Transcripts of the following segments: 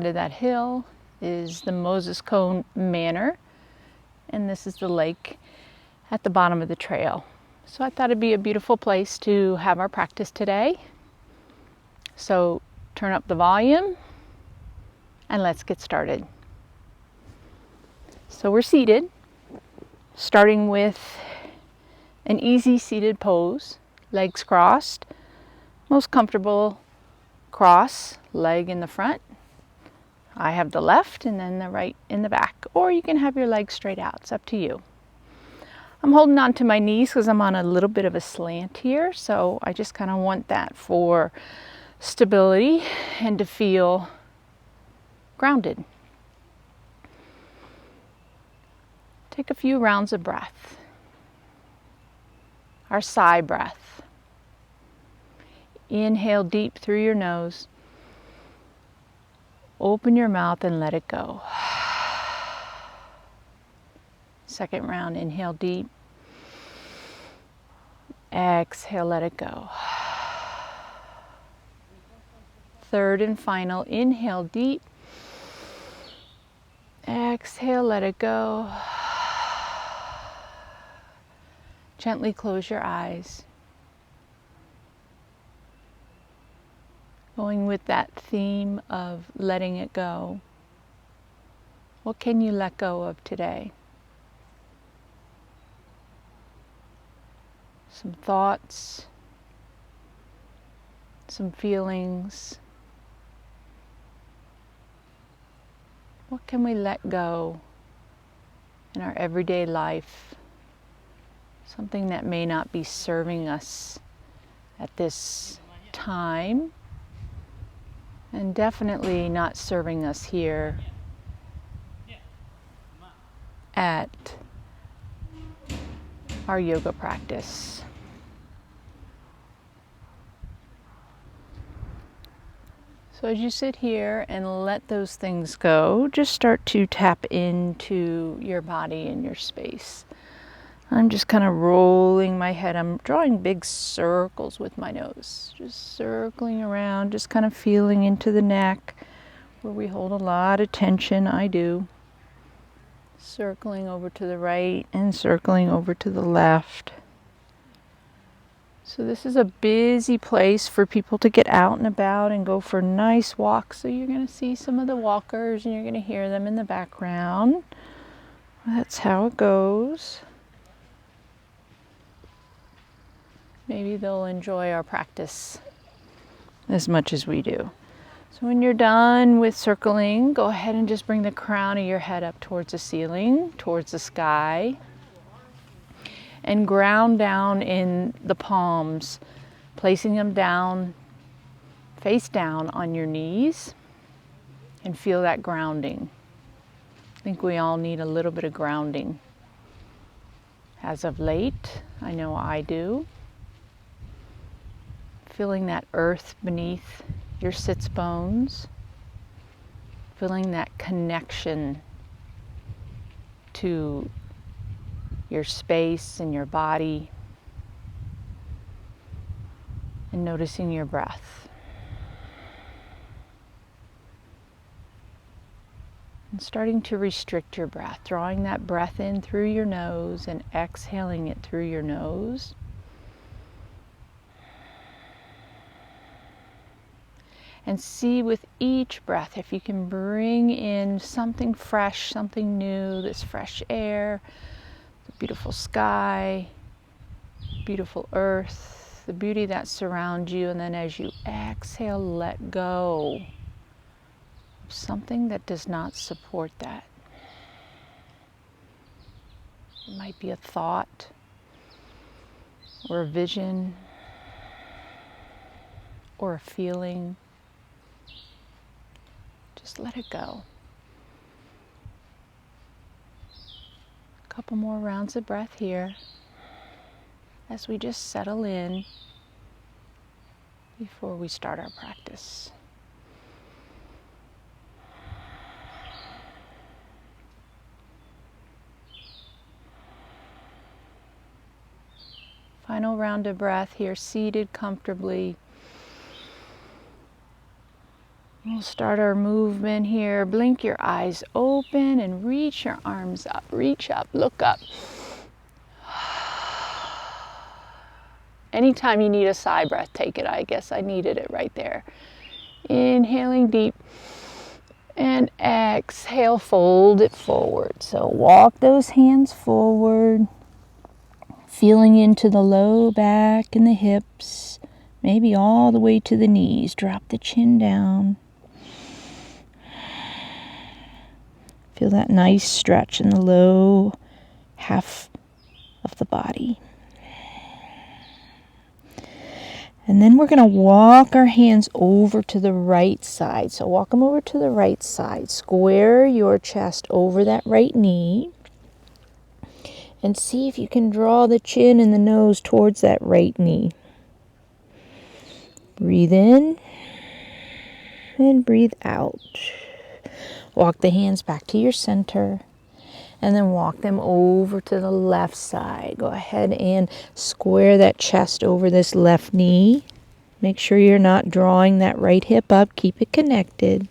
To that hill is the Moses Cone Manor, and this is the lake at the bottom of the trail. So I thought it'd be a beautiful place to have our practice today. So turn up the volume and let's get started. So we're seated, starting with an easy seated pose, legs crossed, most comfortable cross, leg in the front. I have the left and then the right in the back, or you can have your legs straight out. It's up to you. I'm holding on to my knees because I'm on a little bit of a slant here, so I just kind of want that for stability and to feel grounded. Take a few rounds of breath. Our sigh breath. Inhale deep through your nose. Open your mouth and let it go. Second round, inhale deep. Exhale, let it go. Third and final, inhale deep. Exhale, let it go. Gently close your eyes. Going with that theme of letting it go. What can you let go of today? Some thoughts, some feelings. What can we let go in our everyday life? Something that may not be serving us at this time, and definitely not serving us here at our yoga practice. So as you sit here and let those things go, just start to tap into your body and your space. I'm just kind of rolling my head. I'm drawing big circles with my nose, just circling around, just kind of feeling into the neck where we hold a lot of tension. I do. Circling over to the right and circling over to the left. So this is a busy place for people to get out and about and go for nice walks. So you're going to see some of the walkers and you're going to hear them in the background. That's how it goes. Maybe they'll enjoy our practice as much as we do. So when you're done with circling, go ahead and just bring the crown of your head up towards the ceiling, towards the sky. And ground down in the palms, placing them down, face down on your knees, and feel that grounding. I think we all need a little bit of grounding. As of late, I know I do. Feeling that earth beneath your sits bones, feeling that connection to your space and your body, and noticing your breath. And starting to restrict your breath, drawing that breath in through your nose and exhaling it through your nose. And see with each breath if you can bring in something fresh, something new, this fresh air, the beautiful sky, beautiful earth, the beauty that surrounds you. And then as you exhale, let go of something that does not support that. It might be a thought or a vision or a feeling. Just let it go. A couple more rounds of breath here as we just settle in before we start our practice. Final round of breath here, seated comfortably. We'll start our movement here. Blink your eyes open and reach your arms up. Reach up, look up. Anytime you need a sigh breath, take it. I guess I needed it right there. Inhaling deep and exhale, fold it forward. So walk those hands forward, feeling into the low back and the hips, maybe all the way to the knees. Drop the chin down. Feel that nice stretch in the low half of the body. And then we're going to walk our hands over to the right side. So walk them over to the right side. Square your chest over that right knee. And see if you can draw the chin and the nose towards that right knee. Breathe in and breathe out. Walk the hands back to your center. And then walk them over to the left side. Go ahead and square that chest over this left knee. Make sure you're not drawing that right hip up. Keep it connected.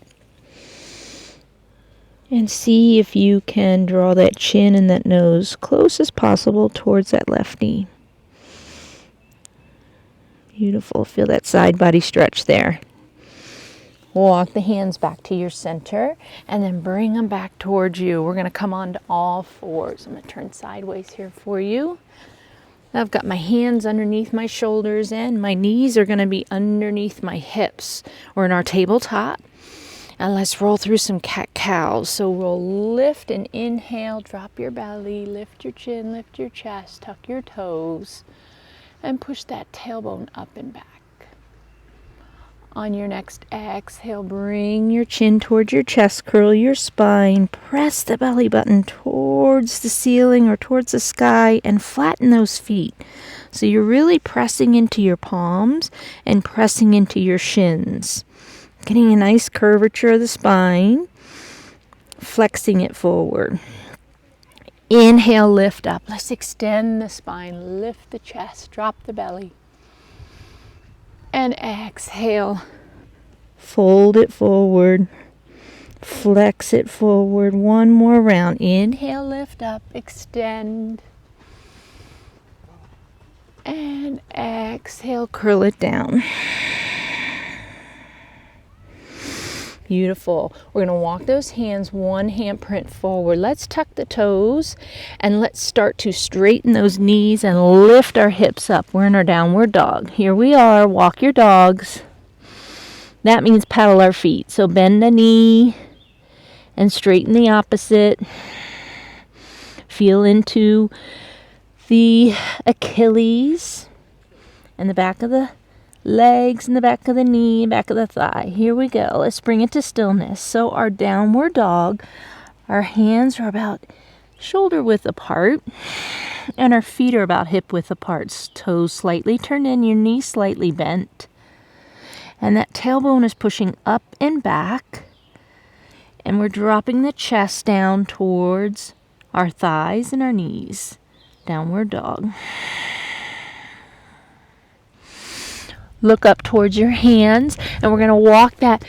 And see if you can draw that chin and that nose close as possible towards that left knee. Beautiful. Feel that side body stretch there. Walk the hands back to your center and then bring them back towards you. We're going to come on to all fours. I'm going to turn sideways here for you. I've got my hands underneath my shoulders and my knees are going to be underneath my hips. We're in our tabletop. And let's roll through some cat-cows. So we'll lift and inhale, drop your belly, lift your chin, lift your chest, tuck your toes, and push that tailbone up and back. On your next exhale, bring your chin towards your chest, curl your spine, press the belly button towards the ceiling or towards the sky, and flatten those feet. So you're really pressing into your palms and pressing into your shins. Getting a nice curvature of the spine, flexing it forward. Inhale, lift up. Let's extend the spine, lift the chest, drop the belly. And exhale, fold it forward, flex it forward. One more round. Inhale, lift up, extend. And exhale, curl it down. Beautiful. We're going to walk those hands one handprint forward. Let's tuck the toes and let's start to straighten those knees and lift our hips up. We're in our downward dog. Here we are. Walk your dogs. That means paddle our feet. So bend the knee and straighten the opposite. Feel into the Achilles and the back of the legs and the back of the knee, back of the thigh. Here we go. Let's bring it to stillness. So our downward dog, our hands are about shoulder width apart and our feet are about hip width apart. Toes slightly turned in, your knees slightly bent. And that tailbone is pushing up and back. And we're dropping the chest down towards our thighs and our knees. Downward dog. Look up towards your hands, and we're going to walk that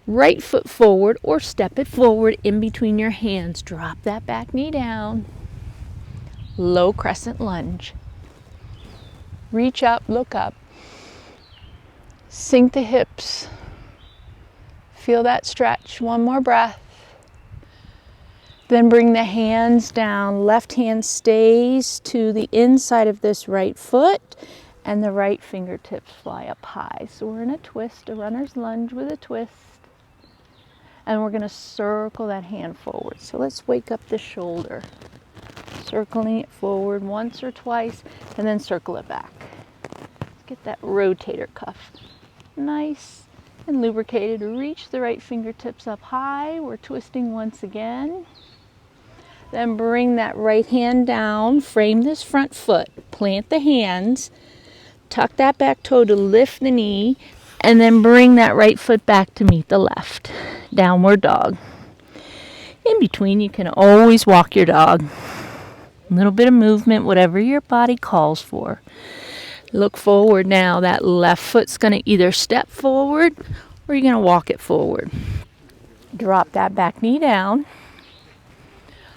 right foot forward or step it forward in between your hands. Drop that back knee down. Low crescent lunge. Reach up, look up. Sink the hips. Feel that stretch. One more breath. Then bring the hands down. Left hand stays to the inside of this right foot. And the right fingertips fly up high. So we're in a twist, a runner's lunge with a twist. And we're going to circle that hand forward. So let's wake up the shoulder. Circling it forward once or twice, and then circle it back. Get that rotator cuff nice and lubricated. Reach the right fingertips up high. We're twisting once again. Then bring that right hand down. Frame this front foot. Plant the hands. Tuck that back toe to lift the knee, and then bring that right foot back to meet the left. Downward dog. In between, you can always walk your dog. A little bit of movement, whatever your body calls for. Look forward now. That left foot's going to either step forward or you're going to walk it forward. Drop that back knee down.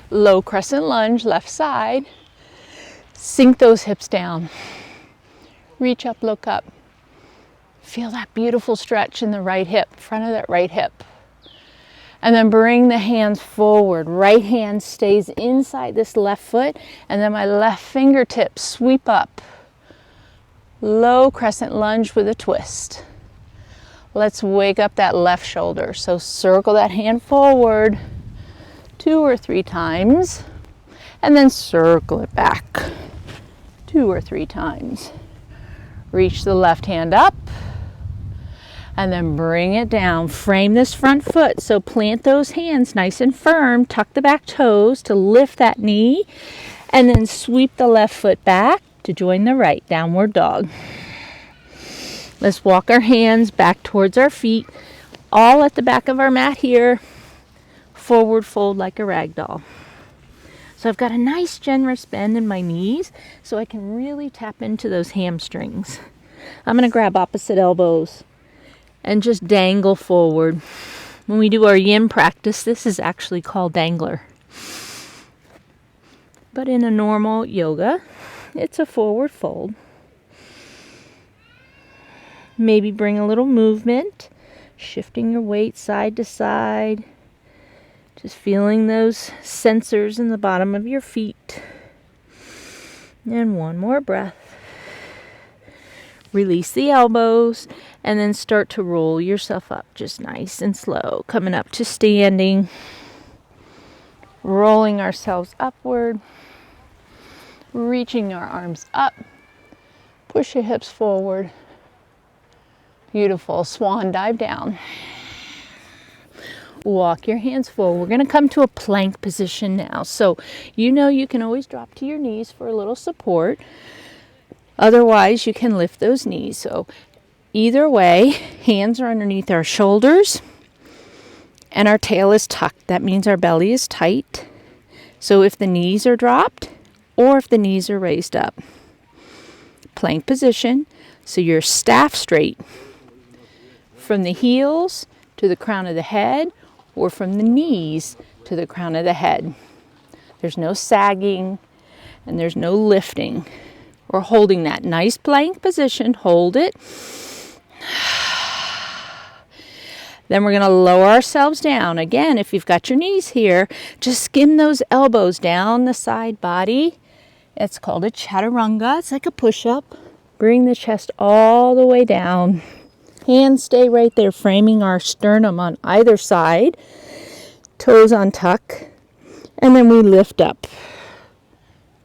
Low crescent lunge, left side. Sink those hips down. Reach up, look up. Feel that beautiful stretch in the right hip, front of that right hip. And then bring the hands forward. Right hand stays inside this left foot, and then my left fingertips sweep up. Low crescent lunge with a twist. Let's wake up that left shoulder. So circle that hand forward 2 or 3 times, and then circle it back 2 or 3 times. Reach the left hand up, and then bring it down. Frame this front foot, so plant those hands nice and firm. Tuck the back toes to lift that knee, and then sweep the left foot back to join the right, downward dog. Let's walk our hands back towards our feet, all at the back of our mat here. Forward fold like a rag doll. So I've got a nice generous bend in my knees, so I can really tap into those hamstrings. I'm going to grab opposite elbows and just dangle forward. When we do our yin practice, this is actually called dangler. But in a normal yoga, it's a forward fold. Maybe bring a little movement, shifting your weight side to side. Just feeling those sensors in the bottom of your feet. And one more breath. Release the elbows, and then start to roll yourself up just nice and slow. Coming up to standing. Rolling ourselves upward. Reaching our arms up. Push your hips forward. Beautiful. Swan dive down. Walk your hands forward. We're going to come to a plank position now. So you know you can always drop to your knees for a little support. Otherwise, you can lift those knees. So either way, hands are underneath our shoulders and our tail is tucked. That means our belly is tight. So if the knees are dropped or if the knees are raised up. Plank position. So you're staff straight from the heels to the crown of the head, or from the knees to the crown of the head. There's no sagging and there's no lifting. We're holding that nice plank position. Hold it. Then we're going to lower ourselves down. Again, if you've got your knees here, just skim those elbows down the side body. It's called a chaturanga. It's like a push-up. Bring the chest all the way down. Hands stay right there, framing our sternum on either side. Toes on tuck. And then we lift up.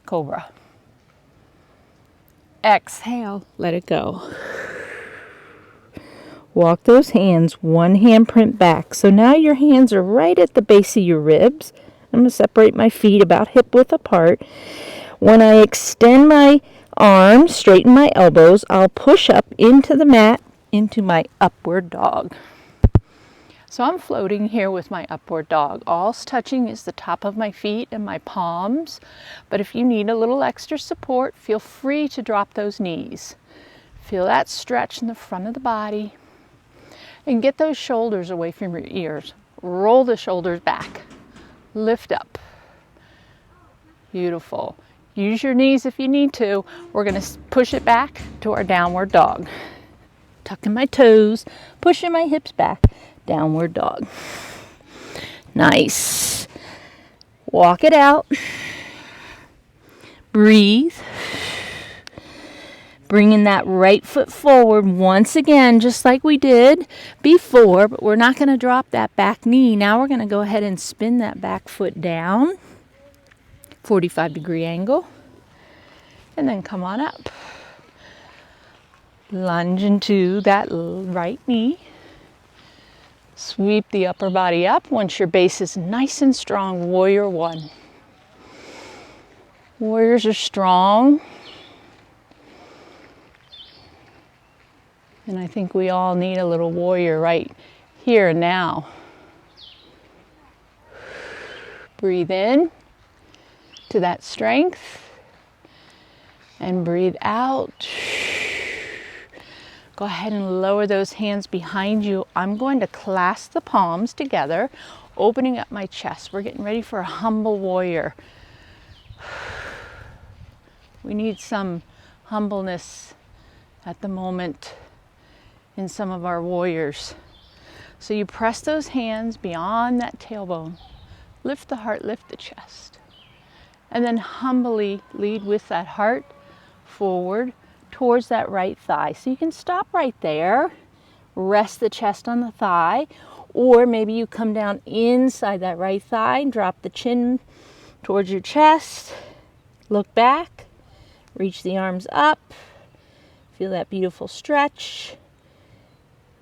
Cobra. Exhale. Let it go. Walk those hands one handprint back. So now your hands are right at the base of your ribs. I'm going to separate my feet about hip width apart. When I extend my arms, straighten my elbows, I'll push up into the mat, into my upward dog. So I'm floating here with my upward dog. All's touching is the top of my feet and my palms. But if you need a little extra support, feel free to drop those knees. Feel that stretch in the front of the body. And get those shoulders away from your ears. Roll the shoulders back. Lift up. Beautiful. Use your knees if you need to. We're going to push it back to our downward dog. Tucking my toes, pushing my hips back, downward dog. Nice. Walk it out. Breathe. Bringing that right foot forward once again, just like we did before, but we're not going to drop that back knee. Now we're going to go ahead and spin that back foot down, 45-degree angle, and then come on up. Lunge into that right knee. Sweep the upper body up. Once your base is nice and strong, warrior one. Warriors are strong. And I think we all need a little warrior right here and now. Breathe in to that strength. And breathe out. Go ahead and lower those hands behind you. I'm going to clasp the palms together, opening up my chest. We're getting ready for a humble warrior. We need some humbleness at the moment in some of our warriors. So you press those hands beyond that tailbone. Lift the heart, lift the chest. And then humbly lead with that heart forward towards that right thigh. So you can stop right there, rest the chest on the thigh, or maybe you come down inside that right thigh and drop the chin towards your chest. Look back, reach the arms up, feel that beautiful stretch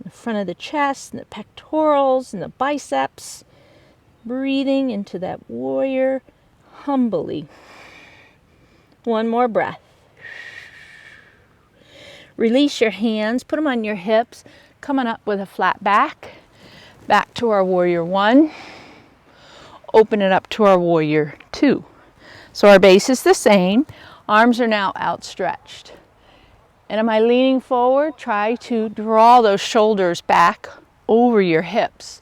in the front of the chest and the pectorals and the biceps. Breathing into that warrior humbly. One more breath. Release your hands, put them on your hips, coming up with a flat back. Back to our warrior one. Open it up to our warrior two. So our base is the same. Arms are now outstretched. And am I leaning forward? Try to draw those shoulders back over your hips.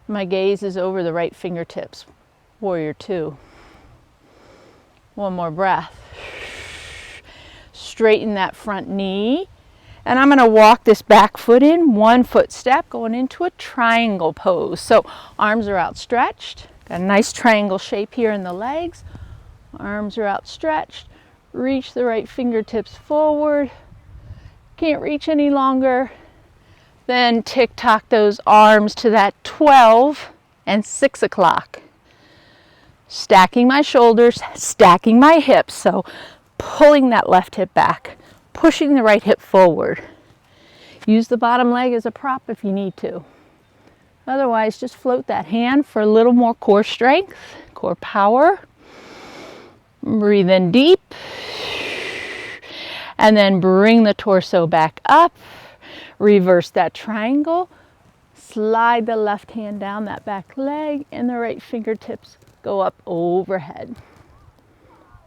My gaze is over the right fingertips. Warrior two. One more breath. Straighten that front knee. And I'm going to walk this back foot in, 1 foot step, going into a triangle pose. So arms are outstretched. Got a nice triangle shape here in the legs. Arms are outstretched. Reach the right fingertips forward. Can't reach any longer. Then tick-tock those arms to that 12 and 6 o'clock. Stacking my shoulders, stacking my hips. So pulling that left hip back, pushing the right hip forward. Use the bottom leg as a prop if you need to. Otherwise, just float that hand for a little more core strength, core power. Breathe in deep. And then bring the torso back up. Reverse that triangle. Slide the left hand down that back leg and the right fingertips go up overhead.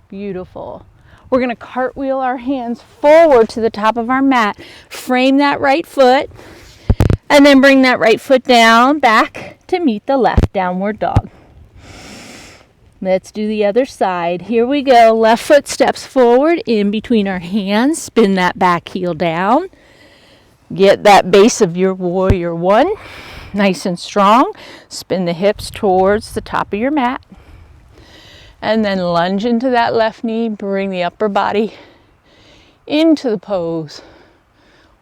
Beautiful. We're going to cartwheel our hands forward to the top of our mat. Frame that right foot. And then bring that right foot down back to meet the left downward dog. Let's do the other side. Here we go. Left foot steps forward in between our hands. Spin that back heel down. Get that base of your warrior one nice and strong. Spin the hips towards the top of your mat. And then lunge into that left knee. Bring the upper body into the pose.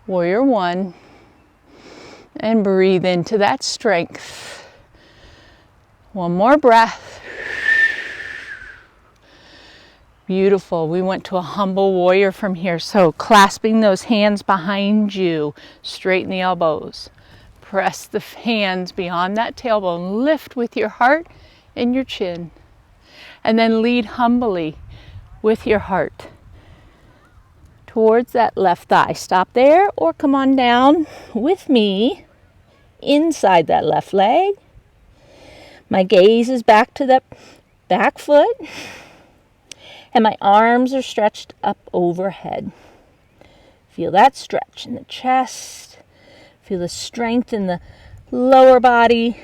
Warrior one. And breathe into that strength. One more breath. Beautiful. We went to a humble warrior from here. So clasping those hands behind you, straighten the elbows. Press the hands beyond that tailbone. Lift with your heart and your chin. And then lead humbly with your heart towards that left thigh. Stop there or come on down with me inside that left leg. My gaze is back to that back foot. And my arms are stretched up overhead. Feel that stretch in the chest. Feel the strength in the lower body.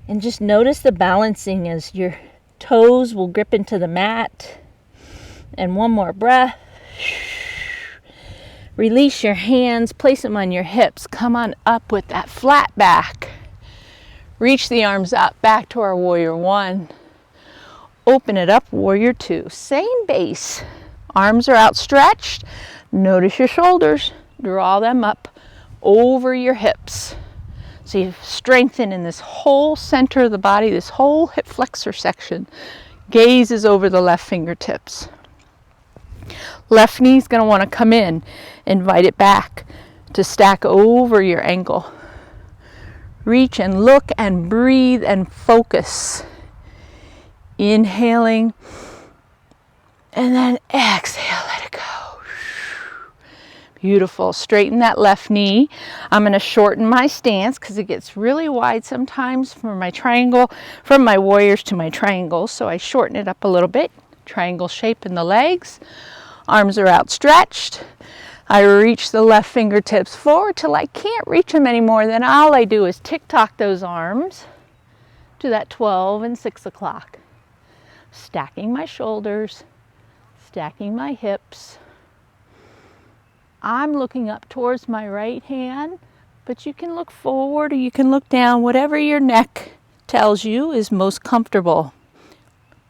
And just notice the balancing as your toes will grip into the mat. And one more breath. Release your hands, place them on your hips. Come on up with that flat back. Reach the arms up, back to our warrior one. Open it up, warrior two. Same base. Arms are outstretched. Notice your shoulders. Draw them up over your hips. So you strengthen in this whole center of the body, this whole hip flexor section. Gaze is over the left fingertips. Left knee is going to want to come in. Invite it back to stack over your ankle. Reach and look and breathe and focus. Inhaling and then exhale, let it go. Beautiful. Straighten that left knee. I'm going to shorten my stance because it gets really wide sometimes from my triangle, from my warriors to my triangles. So I shorten it up a little bit. Triangle shape in the legs. Arms are outstretched. I reach the left fingertips forward till I can't reach them anymore. Then all I do is tick-tock those arms to that 12 and 6 o'clock. Stacking my shoulders, stacking my hips. I'm looking up towards my right hand, but you can look forward or you can look down, whatever your neck tells you is most comfortable.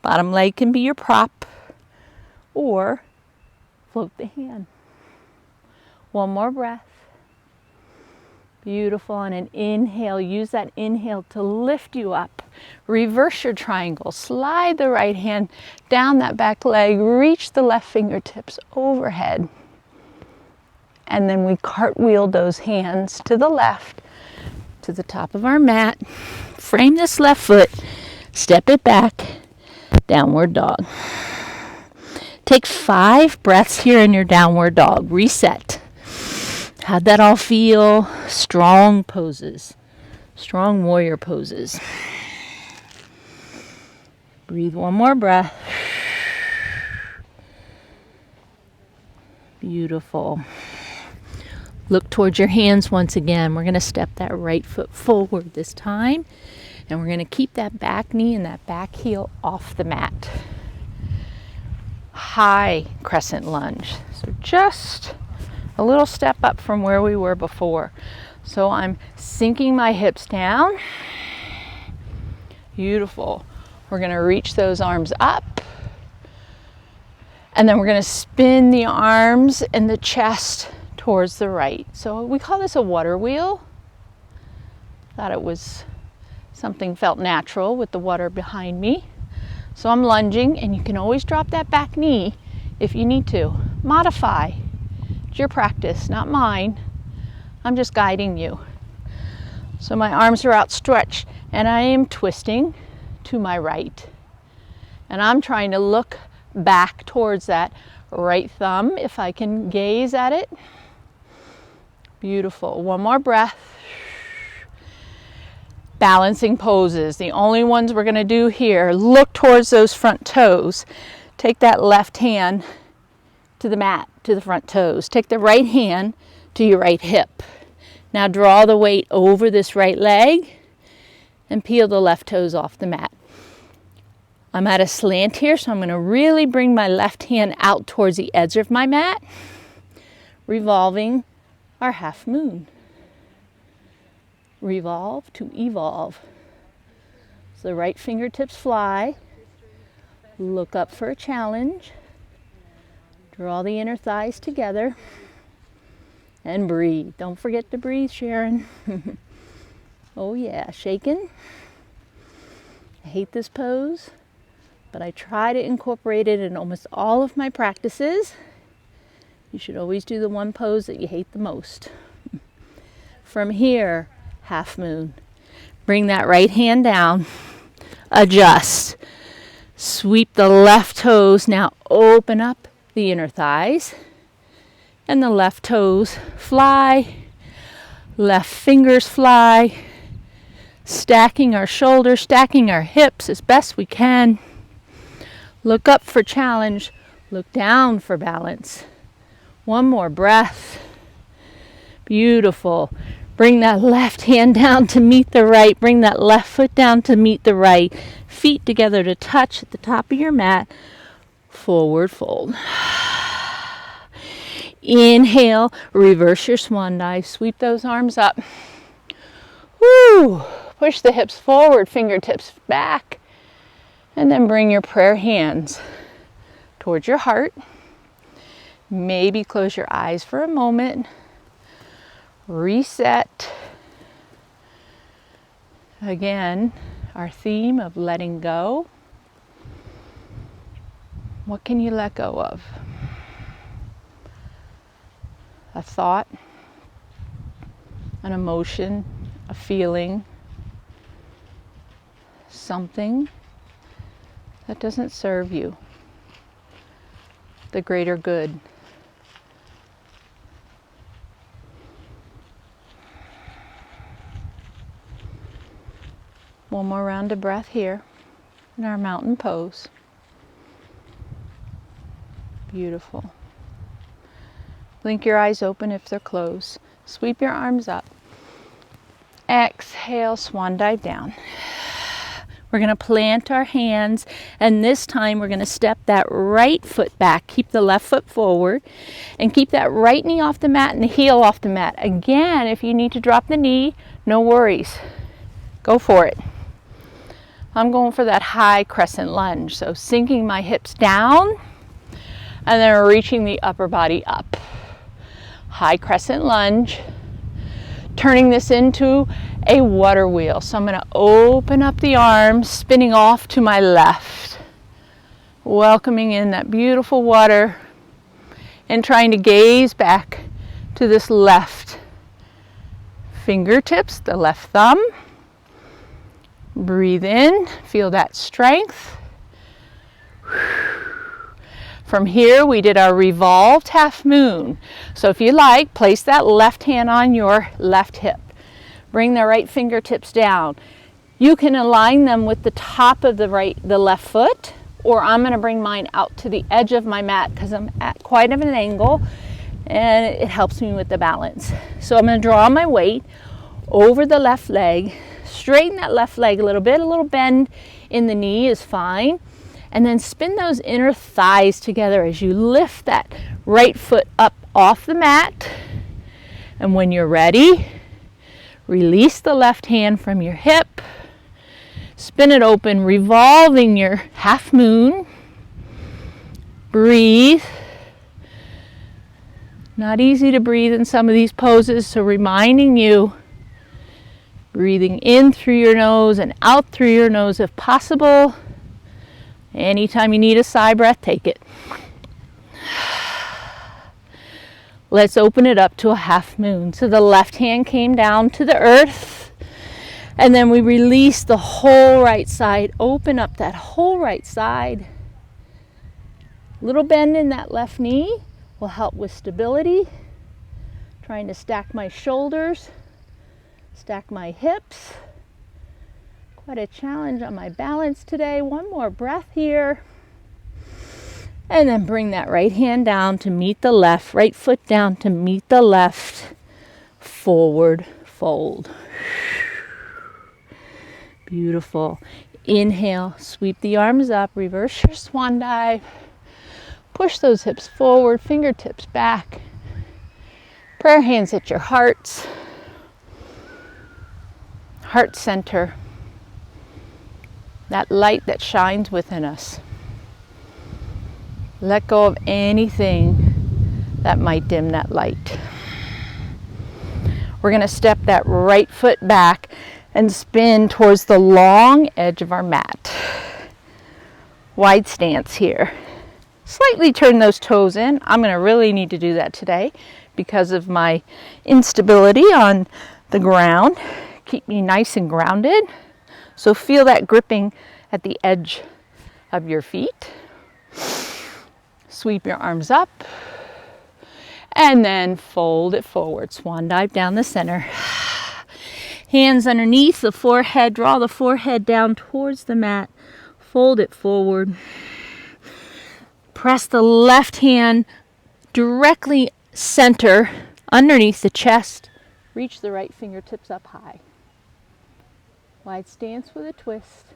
Bottom leg can be your prop, or float the hand. One more breath. Beautiful. On an inhale, use that inhale to lift you up. Reverse your triangle. Slide the right hand down that back leg. Reach the left fingertips overhead. And then we cartwheel those hands to the left, to the top of our mat. Frame this left foot. Step it back. Downward dog. Take 5 breaths here in your downward dog. Reset. How'd that all feel? Strong poses. Strong warrior poses. Breathe one more breath. Beautiful. Look towards your hands once again. We're going to step that right foot forward this time. And we're going to keep that back knee and that back heel off the mat. High crescent lunge. So just a little step up from where we were before. So I'm sinking my hips down. Beautiful. We're going to reach those arms up. And then we're going to spin the arms and the chest towards the right. So we call this a water wheel. Thought it was something felt natural with the water behind me. So I'm lunging, and you can always drop that back knee if you need to. Modify. It's your practice, not mine. I'm just guiding you. So my arms are outstretched, and I am twisting to my right. And I'm trying to look back towards that right thumb if I can gaze at it. Beautiful. One more breath. Balancing poses. The only ones we're going to do here. Look towards those front toes. Take that left hand to the mat, to the front toes. Take the right hand to your right hip. Now draw the weight over this right leg and peel the left toes off the mat. I'm at a slant here, so I'm going to really bring my left hand out towards the edge of my mat, revolving our half moon. Revolve to evolve. So the right fingertips fly. Look up for a challenge. Draw the inner thighs together. And breathe. Don't forget to breathe, Sharon. Oh yeah, shaking. I hate this pose, but I try to incorporate it in almost all of my practices. You should always do the one pose that you hate the most. From here, half moon. Bring that right hand down. Adjust. Sweep the left toes. Now open up the inner thighs. And the left toes fly. Left fingers fly. Stacking our shoulders, stacking our hips as best we can. Look up for challenge. Look down for balance. One more breath. Beautiful. Bring that left hand down to meet the right. Bring that left foot down to meet the right. Feet together to touch at the top of your mat. Forward fold. Inhale, reverse your swan dive. Sweep those arms up. Woo! Push the hips forward, fingertips back. And then bring your prayer hands towards your heart. Maybe close your eyes for a moment. Reset. Again, our theme of letting go. What can you let go of? A thought, an emotion, a feeling, something that doesn't serve you, the greater good. One more round of breath here in our mountain pose. Beautiful. Blink your eyes open if they're closed. Sweep your arms up. Exhale, swan dive down. We're going to plant our hands, and this time we're going to step that right foot back. Keep the left foot forward and keep that right knee off the mat and the heel off the mat. Again, if you need to drop the knee, no worries. Go for it. I'm going for that high crescent lunge. So sinking my hips down and then reaching the upper body up. High crescent lunge. Turning this into a water wheel. So I'm going to open up the arms, spinning off to my left. Welcoming in that beautiful water and trying to gaze back to this left fingertips, the left thumb. Breathe in, feel that strength. From here, we did our revolved half moon. So if you like, place that left hand on your left hip. Bring the right fingertips down. You can align them with the top of the left foot, or I'm going to bring mine out to the edge of my mat because I'm at quite of an angle and it helps me with the balance. So I'm going to draw my weight over the left leg, straighten that left leg a little bit, a little bend in the knee is fine. And then spin those inner thighs together as you lift that right foot up off the mat. And when you're ready, release the left hand from your hip. Spin it open, revolving your half moon. Breathe. Not easy to breathe in some of these poses, so reminding you, breathing in through your nose and out through your nose if possible. Anytime you need a sigh breath, take it. Let's open it up to a half moon. So the left hand came down to the earth, and then we release the whole right side. Open up that whole right side. Little bend in that left knee will help with stability. Trying to stack my shoulders, stack my hips. Quite a challenge on my balance today. One more breath here. And then bring that right hand down to meet the left, right foot down to meet the left. Forward fold. Beautiful. Inhale, sweep the arms up, reverse your swan dive. Push those hips forward, fingertips back. Prayer hands at your hearts. Heart center. That light that shines within us. Let go of anything that might dim that light. We're going to step that right foot back and spin towards the long edge of our mat. Wide stance here. Slightly turn those toes in. I'm going to really need to do that today because of my instability on the ground. Keep me nice and grounded. So feel that gripping at the edge of your feet. Sweep your arms up and then fold it forward. Swan dive down the center. Hands underneath the forehead. Draw the forehead down towards the mat. Fold it forward. Press the left hand directly center underneath the chest. Reach the right fingertips up high. Wide stance with a twist.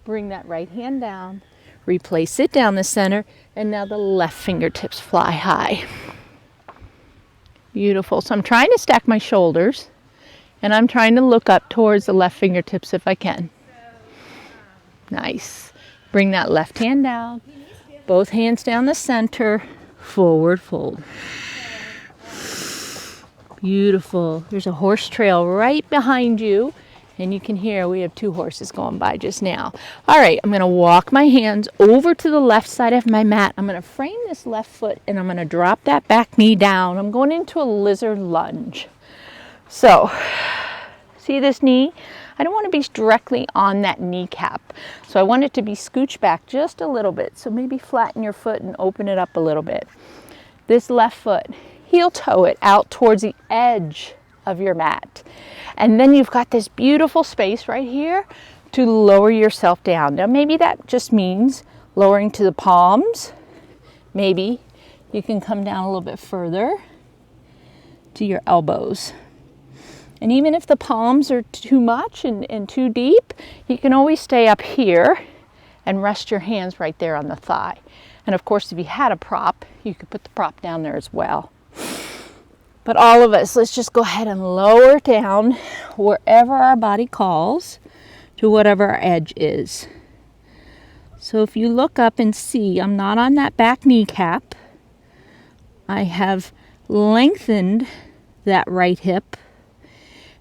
Bring that right hand down. Replace it down the center. And now the left fingertips fly high. Beautiful. So I'm trying to stack my shoulders. And I'm trying to look up towards the left fingertips if I can. Nice. Bring that left hand down. Both hands down the center. Forward fold. Beautiful. There's a horse trail right behind you. And you can hear we have 2 horses going by just now. All right, I'm going to walk my hands over to the left side of my mat. I'm going to frame this left foot and I'm going to drop that back knee down. I'm going into a lizard lunge. So, see this knee? I don't want to be directly on that kneecap. So I want it to be scooched back just a little bit. So maybe flatten your foot and open it up a little bit. This left foot, heel toe it out towards the edge of your mat. And then you've got this beautiful space right here to lower yourself down. Now maybe that just means lowering to the palms. Maybe you can come down a little bit further to your elbows. And even if the palms are too much and too deep, you can always stay up here and rest your hands right there on the thigh. And of course, if you had a prop, you could put the prop down there as well. But all of us, let's just go ahead and lower down wherever our body calls to whatever our edge is. So if you look up and see, I'm not on that back kneecap. I have lengthened that right hip.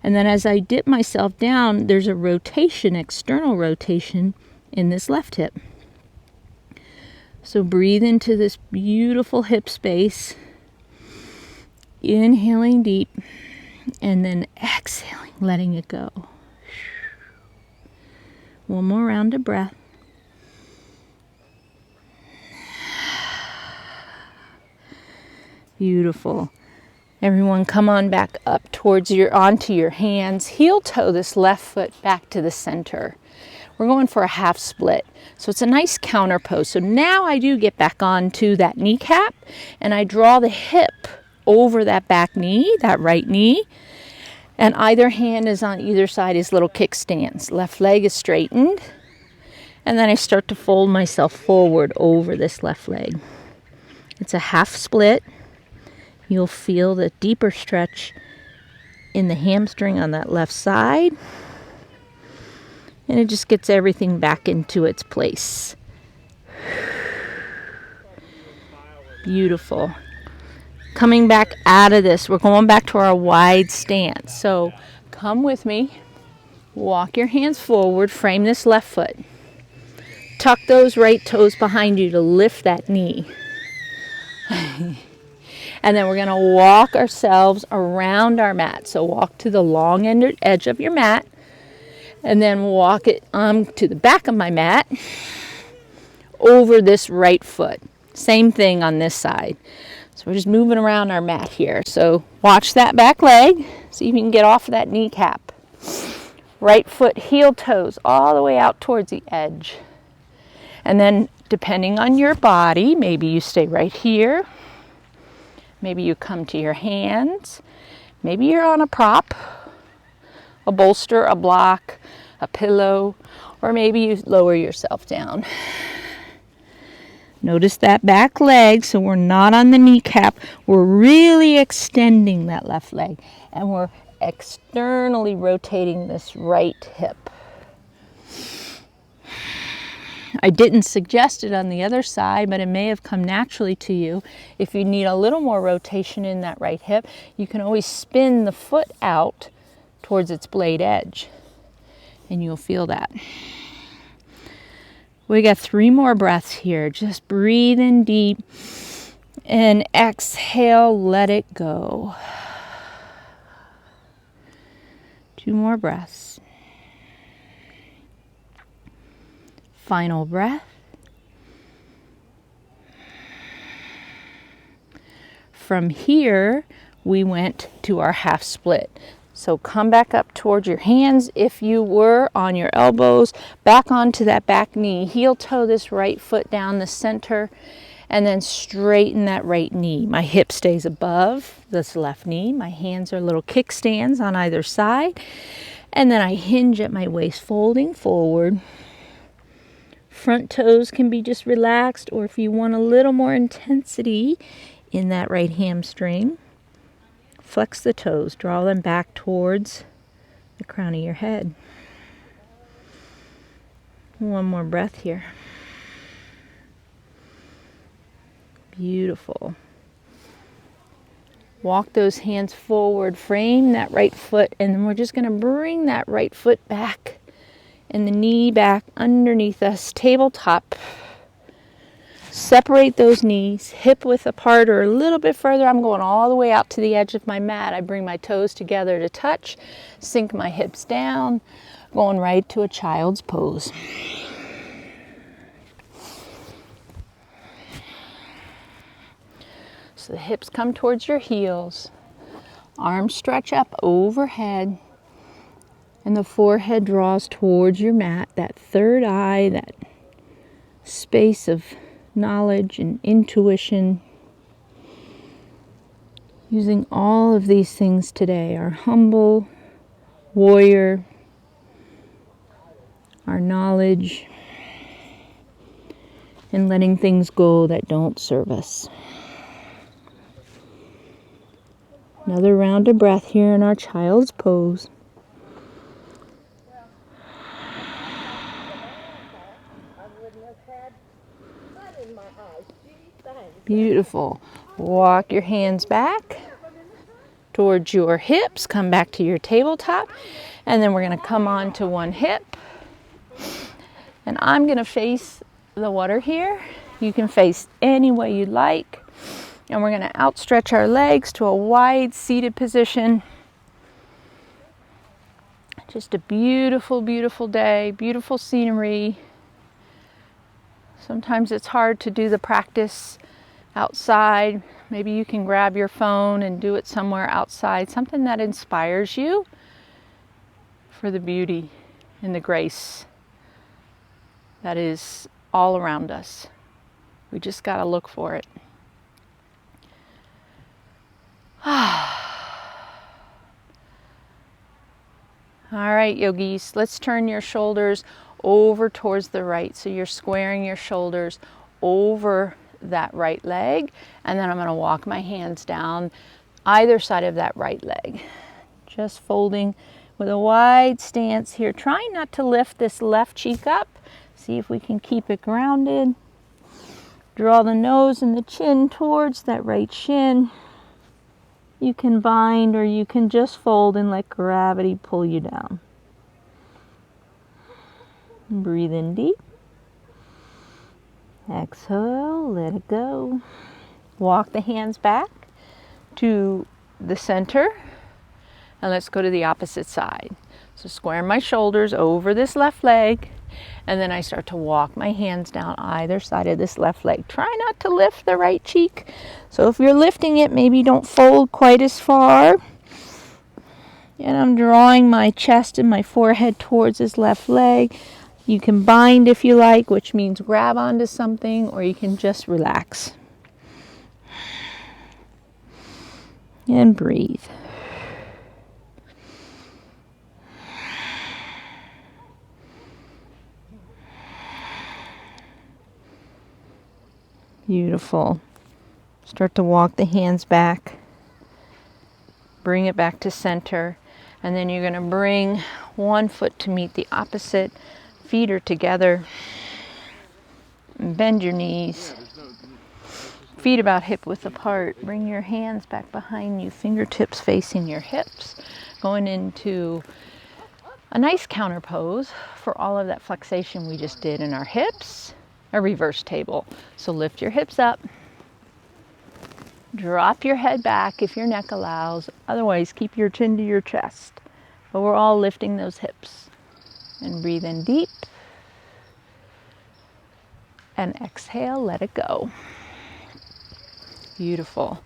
And then as I dip myself down, there's a rotation, external rotation in this left hip. So breathe into this beautiful hip space. Inhaling deep and then exhaling, letting it go. One more round of breath. Beautiful. Everyone come on back up onto your hands. Heel toe this left foot back to the center. We're going for a half split. So it's a nice counter pose. So now I do get back onto that kneecap and I draw the hip over that back knee, that right knee, and either hand is on either side is little kickstands. Left leg is straightened, and then I start to fold myself forward over this left leg. It's a half split. You'll feel the deeper stretch in the hamstring on that left side, and it just gets everything back into its place. Beautiful. Coming back out of this, we're going back to our wide stance. So come with me, walk your hands forward, frame this left foot. Tuck those right toes behind you to lift that knee. And then we're going to walk ourselves around our mat. So walk to the long edge of your mat, and then walk it to the back of my mat over this right foot. Same thing on this side. So we're just moving around our mat here. So watch that back leg. See if you can get off of that kneecap. Right foot, heel toes, all the way out towards the edge. And then depending on your body, maybe you stay right here. Maybe you come to your hands. Maybe you're on a prop, a bolster, a block, a pillow, or maybe you lower yourself down. Notice that back leg, so we're not on the kneecap. We're really extending that left leg, and we're externally rotating this right hip. I didn't suggest it on the other side, but it may have come naturally to you. If you need a little more rotation in that right hip, you can always spin the foot out towards its blade edge, and you'll feel that. We got 3 more breaths here. Just breathe in deep and exhale, let it go. 2 more breaths. Final breath. From here, we went to our half split. So come back up towards your hands if you were on your elbows, back onto that back knee, heel toe this right foot down the center, and then straighten that right knee. My hip stays above this left knee. My hands are little kickstands on either side. And then I hinge at my waist, folding forward. Front toes can be just relaxed, or if you want a little more intensity in that right hamstring, flex the toes, draw them back towards the crown of your head. 1 more breath here. Beautiful. Walk those hands forward, frame that right foot, and then we're just going to bring that right foot back and the knee back underneath us, tabletop. Separate those knees, hip width apart or a little bit further. I'm going all the way out to the edge of my mat. I bring my toes together to touch, sink my hips down, going right to a child's pose. So the hips come towards your heels, arms stretch up overhead, and the forehead draws towards your mat, that third eye, that space of knowledge and intuition. Using all of these things today, our humble warrior, our knowledge, and letting things go that don't serve us. Another round of breath here in our child's pose. Beautiful. Walk your hands back towards your hips. Come back to your tabletop. And then we're going to come on to one hip. And I'm going to face the water here. You can face any way you'd like. And we're going to outstretch our legs to a wide seated position. Just a beautiful, beautiful day. Beautiful scenery. Sometimes it's hard to do the practice outside. Maybe you can grab your phone and do it somewhere outside, something that inspires you for the beauty and the grace that is all around us. We just got to look for it. All right, yogis, let's turn your shoulders over towards the right. So you're squaring your shoulders over that right leg, and then I'm going to walk my hands down either side of that right leg, just folding with a wide stance here, trying not to lift this left cheek up. See if we can keep it grounded. Draw the nose and the chin towards that right shin. You can bind or you can just fold and let gravity pull you down. Breathe in deep. Exhale, let it go. Walk the hands back to the center, and let's go to the opposite side. So square my shoulders over this left leg, and then I start to walk my hands down either side of this left leg. Try not to lift the right cheek. So if you're lifting it, maybe don't fold quite as far. And I'm drawing my chest and my forehead towards this left leg. You can bind if you like, which means grab onto something, or you can just relax. And breathe. Beautiful. Start to walk the hands back. Bring it back to center. And then you're going to bring one foot to meet the opposite. Feet are together. Bend your knees. Feet about hip width apart. Bring your hands back behind you. Fingertips facing your hips. Going into a nice counter pose for all of that flexation we just did in our hips. A reverse table. So lift your hips up. Drop your head back if your neck allows. Otherwise, keep your chin to your chest. But we're all lifting those hips. And breathe in deep. And exhale, let it go. Beautiful.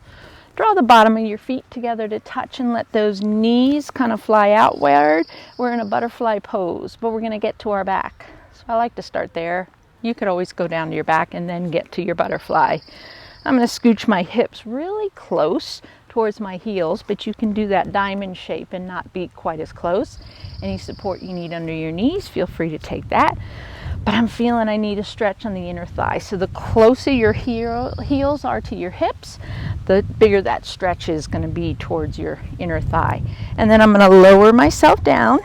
Draw the bottom of your feet together to touch and let those knees kind of fly outward. We're in a butterfly pose, but we're going to get to our back. So I like to start there. You could always go down to your back and then get to your butterfly. I'm going to scooch my hips really close towards my heels, but you can do that diamond shape and not be quite as close. Any support you need under your knees, feel free to take that. But I'm feeling I need a stretch on the inner thigh. So the closer your heels are to your hips, the bigger that stretch is going to be towards your inner thigh. And then I'm going to lower myself down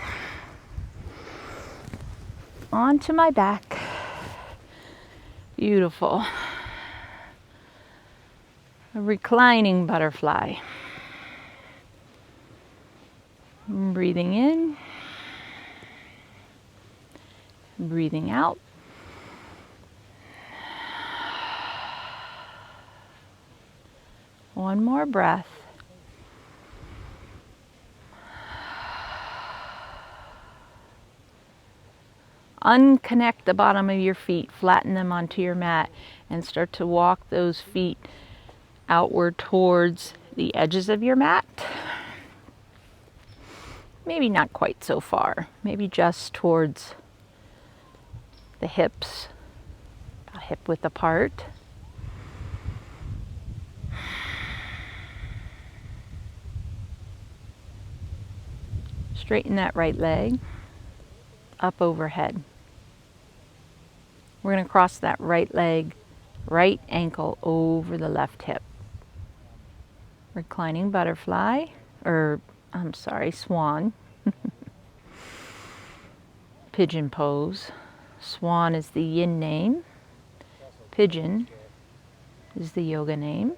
onto my back. Beautiful. A reclining butterfly. Breathing in. Breathing out. One more breath. Unconnect the bottom of your feet, flatten them onto your mat, and start to walk those feet outward towards the edges of your mat. Maybe not quite so far, maybe just towards the hips, about hip width apart. Straighten that right leg up overhead. We're going to cross that right leg, right ankle over the left hip. Reclining butterfly, or I'm sorry, swan. Pigeon pose. Swan is the yin name. Pigeon is the yoga name.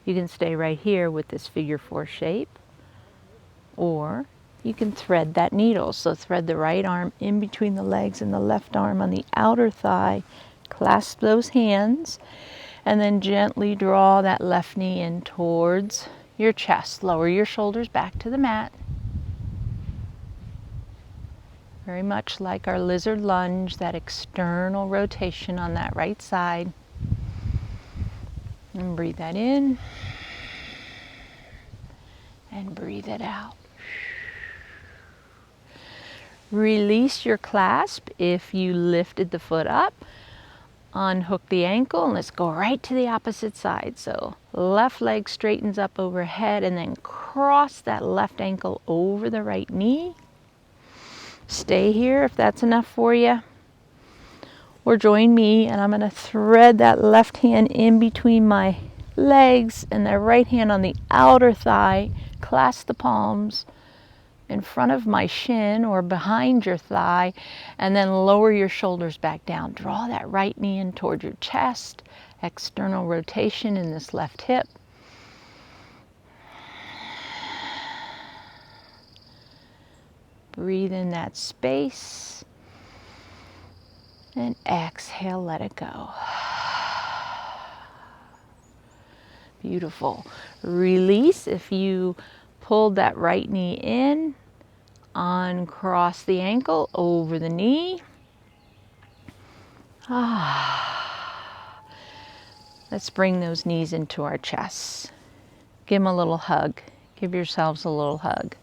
You can stay right here with this figure 4 shape, or you can thread that needle. So thread the right arm in between the legs and the left arm on the outer thigh. Clasp those hands and then gently draw that left knee in towards your chest. Lower your shoulders back to the mat. Very much like our lizard lunge, that external rotation on that right side. And breathe that in and breathe it out. Release your clasp if you lifted the foot up. Unhook the ankle and let's go right to the opposite side. So left leg straightens up overhead and then cross that left ankle over the right knee. Stay here if that's enough for you. Or join me and I'm going to thread that left hand in between my legs and the right hand on the outer thigh. Clasp the palms in front of my shin or behind your thigh, and then lower your shoulders back down. Draw that right knee in toward your chest. External rotation in this left hip. Breathe in that space. And exhale, let it go. Beautiful. Release if you pulled that right knee in. Uncross the ankle over the knee. Let's bring those knees into our chests. Give them a little hug. Give yourselves a little hug.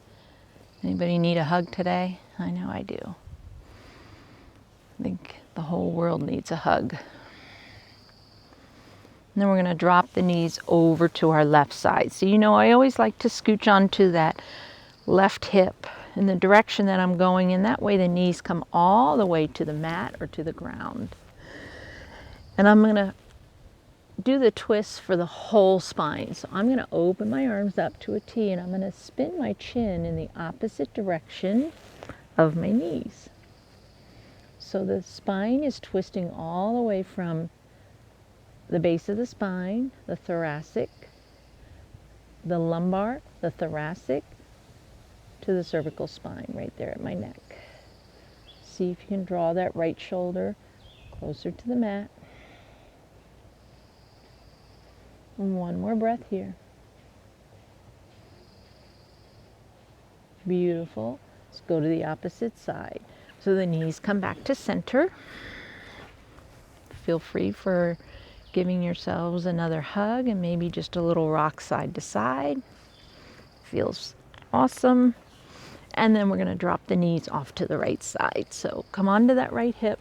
Anybody need a hug today? I know I do. I think the whole world needs a hug. And then we're going to drop the knees over to our left side. So I always like to scooch onto that left hip in the direction that I'm going in. That way the knees come all the way to the mat or to the ground. And I'm going to do the twist for the whole spine. So I'm going to open my arms up to a T and I'm going to spin my chin in the opposite direction of my knees. So the spine is twisting all the way from the base of the spine, the thoracic, the lumbar, the thoracic, to the cervical spine right there at my neck. See if you can draw that right shoulder closer to the mat. And one more breath here. Beautiful. Let's go to the opposite side. So the knees come back to center. Feel free for giving yourselves another hug and maybe just a little rock side to side. Feels awesome. And then we're going to drop the knees off to the right side. So come onto that right hip.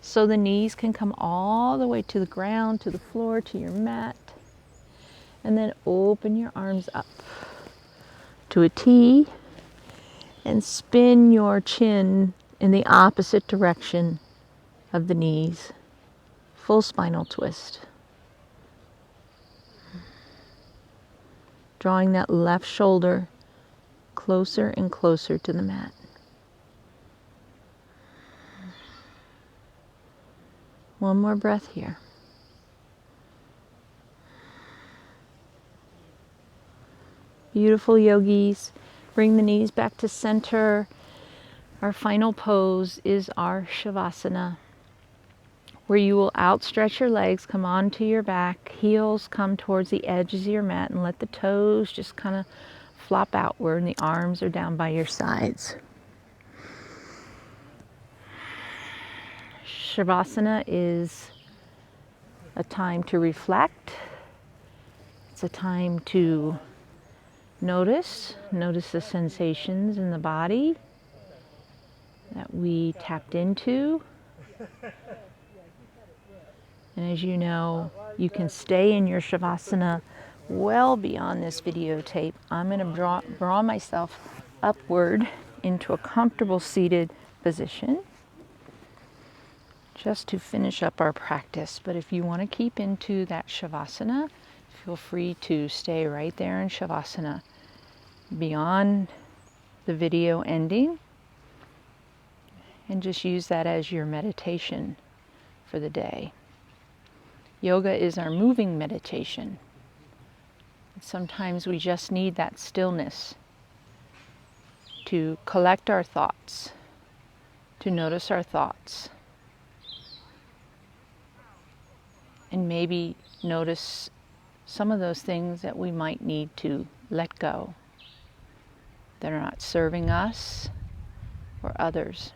So the knees can come all the way to the ground, to the floor, to your mat. And then open your arms up to a T and spin your chin in the opposite direction of the knees. Full spinal twist. Drawing that left shoulder closer and closer to the mat. One more breath here. Beautiful yogis. Bring the knees back to center. Our final pose is our Shavasana, where you will outstretch your legs, come onto your back, heels come towards the edges of your mat, and let the toes just kind of flop outward, and the arms are down by your sides. Shavasana is a time to reflect. It's a time to notice the sensations in the body that we tapped into. And as you know, you can stay in your Shavasana well beyond this videotape, I'm going to draw myself upward into a comfortable seated position just to finish up our practice. But if you want to keep into that Shavasana, feel free to stay right there in Shavasana beyond the video ending, and just use that as your meditation for the day. Yoga is our moving meditation. Sometimes we just need that stillness to collect our thoughts, to notice our thoughts, and maybe notice some of those things that we might need to let go, that are not serving us or others.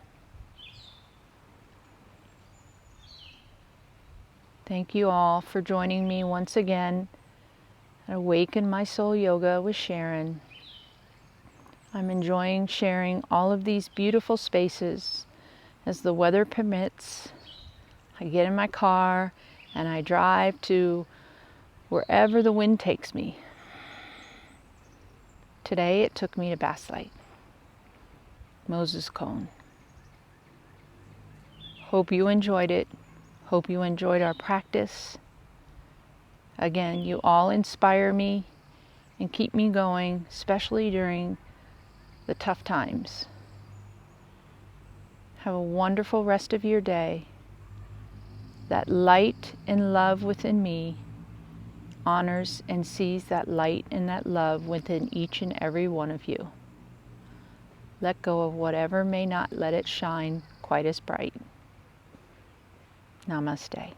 Thank you all for joining me once again at Awaken My Soul Yoga with Sharon. I'm enjoying sharing all of these beautiful spaces as the weather permits. I get in my car and I drive to wherever the wind takes me. Today it took me to Bass Lake, Moses Cone. Hope you enjoyed it. Hope you enjoyed our practice. Again, you all inspire me and keep me going, especially during the tough times. Have a wonderful rest of your day. That light and love within me honors and sees that light and that love within each and every one of you. Let go of whatever may not let it shine quite as bright. Namaste.